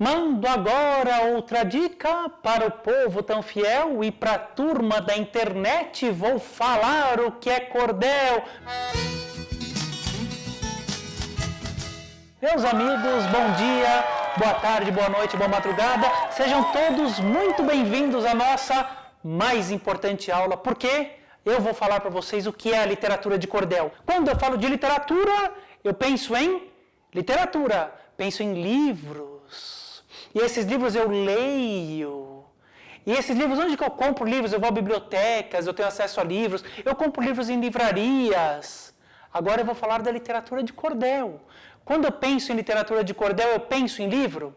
Mando agora outra dica para o povo tão fiel e para a turma da internet vou falar o que é cordel. Meus amigos, bom dia, boa tarde, boa noite, boa madrugada. Sejam todos muito bem-vindos à nossa mais importante aula, porque eu vou falar para vocês o que é a literatura de cordel. Quando eu falo de literatura, eu penso em literatura, penso em livros. E esses livros eu leio. E esses livros, onde que eu compro livros? Eu vou a bibliotecas, eu tenho acesso a livros, eu compro livros em livrarias. Agora eu vou falar da literatura de cordel. Quando eu penso em literatura de cordel, eu penso em livro?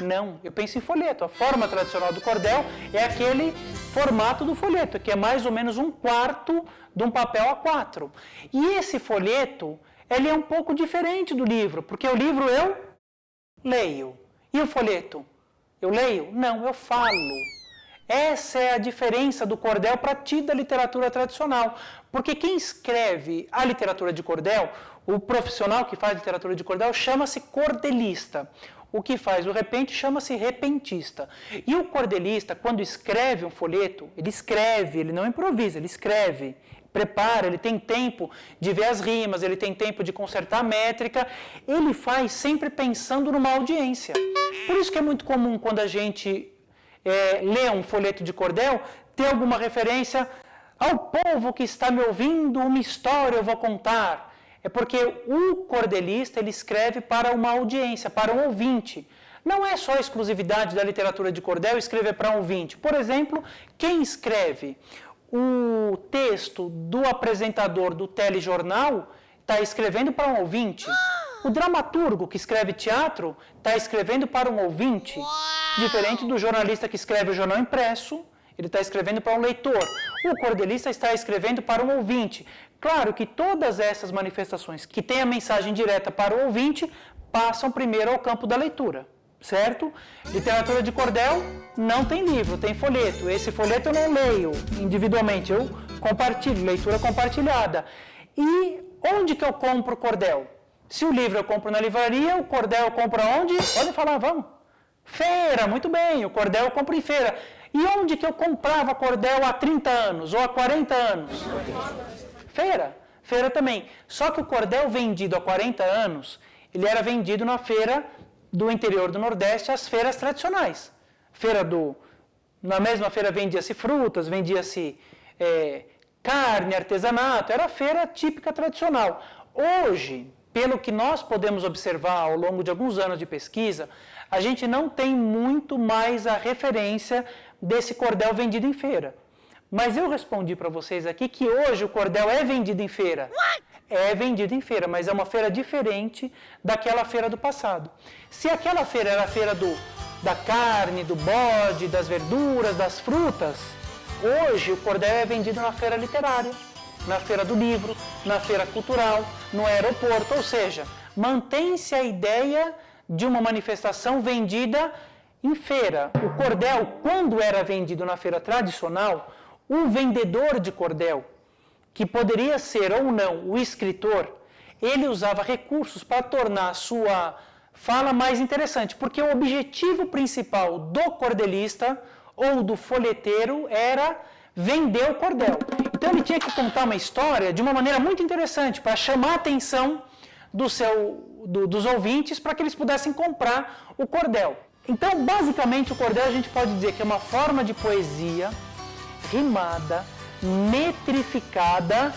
Não, eu penso em folheto. A forma tradicional do cordel é aquele formato do folheto, que é mais ou menos 1/4 de um papel A4. E esse folheto, ele é um pouco diferente do livro, porque o livro eu leio. E o folheto? Eu leio? Não, eu falo. Essa é a diferença do cordel para ti da literatura tradicional. Porque quem escreve a literatura de cordel, o profissional que faz literatura de cordel, chama-se cordelista. O que faz o repente chama-se repentista. E o cordelista, quando escreve um folheto, ele escreve, ele não improvisa, ele escreve. Prepara, ele tem tempo de ver as rimas, ele tem tempo de consertar a métrica, ele faz sempre pensando numa audiência. Por isso que é muito comum quando a gente lê um folheto de cordel, ter alguma referência ao povo que está me ouvindo, uma história eu vou contar. É porque o cordelista ele escreve para uma audiência, para um ouvinte. Não é só a exclusividade da literatura de cordel escrever para um ouvinte. Por exemplo, quem escreve o texto do apresentador do telejornal está escrevendo para um ouvinte. O dramaturgo que escreve teatro está escrevendo para um ouvinte. Diferente do jornalista que escreve o jornal impresso, ele está escrevendo para um leitor. O cordelista está escrevendo para um ouvinte. Claro que todas essas manifestações que têm a mensagem direta para o ouvinte passam primeiro ao campo da leitura. Certo? Literatura de cordel não tem livro, tem folheto. Esse folheto eu não leio individualmente, eu compartilho, leitura compartilhada. E onde que eu compro cordel? Se o livro eu compro na livraria, o cordel eu compro aonde? Podem falar, vamos. Feira, muito bem, o cordel eu compro em feira. E onde que eu comprava cordel há 30 anos ou há 40 anos? Feira, feira também. Só que o cordel vendido há 40 anos, ele era vendido na feira do interior do Nordeste, as feiras tradicionais. Na mesma feira vendia-se frutas, vendia-se carne, artesanato, era a feira típica tradicional. Hoje, pelo que nós podemos observar ao longo de alguns anos de pesquisa, a gente não tem muito mais a referência desse cordel vendido em feira. Mas eu respondi para vocês aqui que hoje o cordel é vendido em feira. É vendido em feira, mas é uma feira diferente daquela feira do passado. Se aquela feira era a feira da carne, do bode, das verduras, das frutas, hoje o cordel é vendido na feira literária, na feira do livro, na feira cultural, no aeroporto, ou seja, mantém-se a ideia de uma manifestação vendida em feira. O cordel, quando era vendido na feira tradicional, o vendedor de cordel, que poderia ser ou não o escritor, ele usava recursos para tornar a sua fala mais interessante, porque o objetivo principal do cordelista ou do folheteiro era vender o cordel. Então ele tinha que contar uma história de uma maneira muito interessante para chamar a atenção dos ouvintes para que eles pudessem comprar o cordel. Então, basicamente, o cordel a gente pode dizer que é uma forma de poesia rimada, metrificada,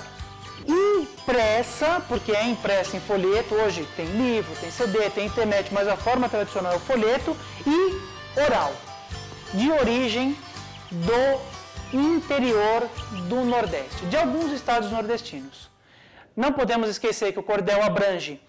impressa, porque é impressa em folheto, hoje tem livro, tem CD, tem internet, mas a forma tradicional é o folheto, e oral, de origem do interior do Nordeste, de alguns estados nordestinos. Não podemos esquecer que o cordel abrange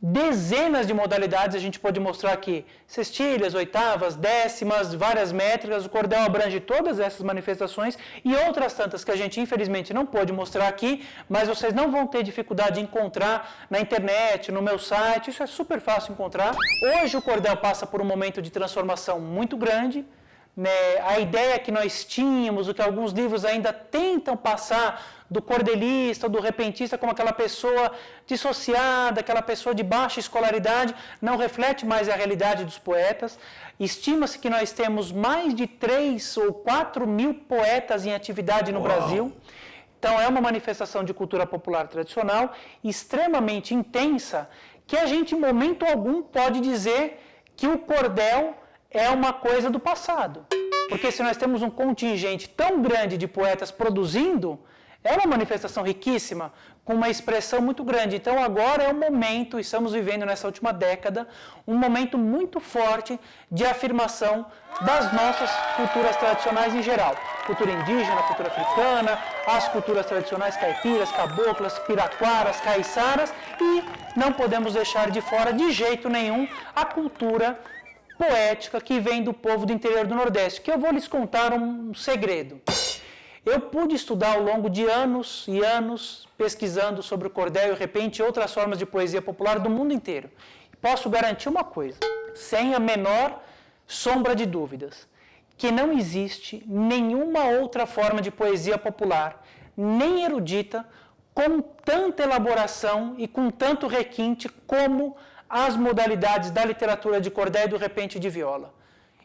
dezenas de modalidades, a gente pode mostrar aqui sextilhas, oitavas, décimas, várias métricas, o cordel abrange todas essas manifestações e outras tantas que a gente infelizmente não pode mostrar aqui, mas vocês não vão ter dificuldade de encontrar na internet, no meu site, isso é super fácil encontrar. Hoje o cordel passa por um momento de transformação muito grande, né, a ideia que nós tínhamos, o que alguns livros ainda tentam passar do cordelista, do repentista, como aquela pessoa dissociada, aquela pessoa de baixa escolaridade, não reflete mais a realidade dos poetas. Estima-se que nós temos mais de 3 ou 4 mil poetas em atividade no Brasil. Então é uma manifestação de cultura popular tradicional extremamente intensa, que a gente em momento algum pode dizer que o cordel é uma coisa do passado. Porque se nós temos um contingente tão grande de poetas produzindo, é uma manifestação riquíssima, com uma expressão muito grande. Então agora é o momento, estamos vivendo nessa última década, um momento muito forte de afirmação das nossas culturas tradicionais em geral. Cultura indígena, cultura africana, as culturas tradicionais caipiras, caboclas, piraquaras, caiçaras e não podemos deixar de fora de jeito nenhum a cultura poética que vem do povo do interior do Nordeste, que eu vou lhes contar um segredo. Eu pude estudar ao longo de anos e anos pesquisando sobre o cordel e o repente e outras formas de poesia popular do mundo inteiro. Posso garantir uma coisa, sem a menor sombra de dúvidas, que não existe nenhuma outra forma de poesia popular, nem erudita, com tanta elaboração e com tanto requinte como as modalidades da literatura de cordel e do repente de viola.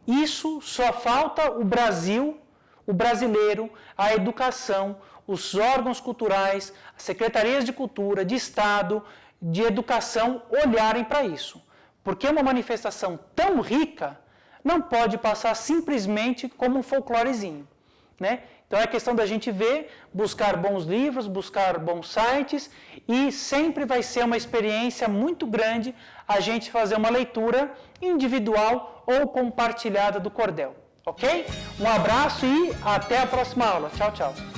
Isso só falta o Brasil, o brasileiro, a educação, os órgãos culturais, as secretarias de cultura, de Estado, de educação olharem para isso. Porque uma manifestação tão rica não pode passar simplesmente como um folclorezinho, né? Então é questão da gente ver, buscar bons livros, buscar bons sites e sempre vai ser uma experiência muito grande a gente fazer uma leitura individual ou compartilhada do cordel. Ok? Um abraço e até a próxima aula. Tchau, tchau.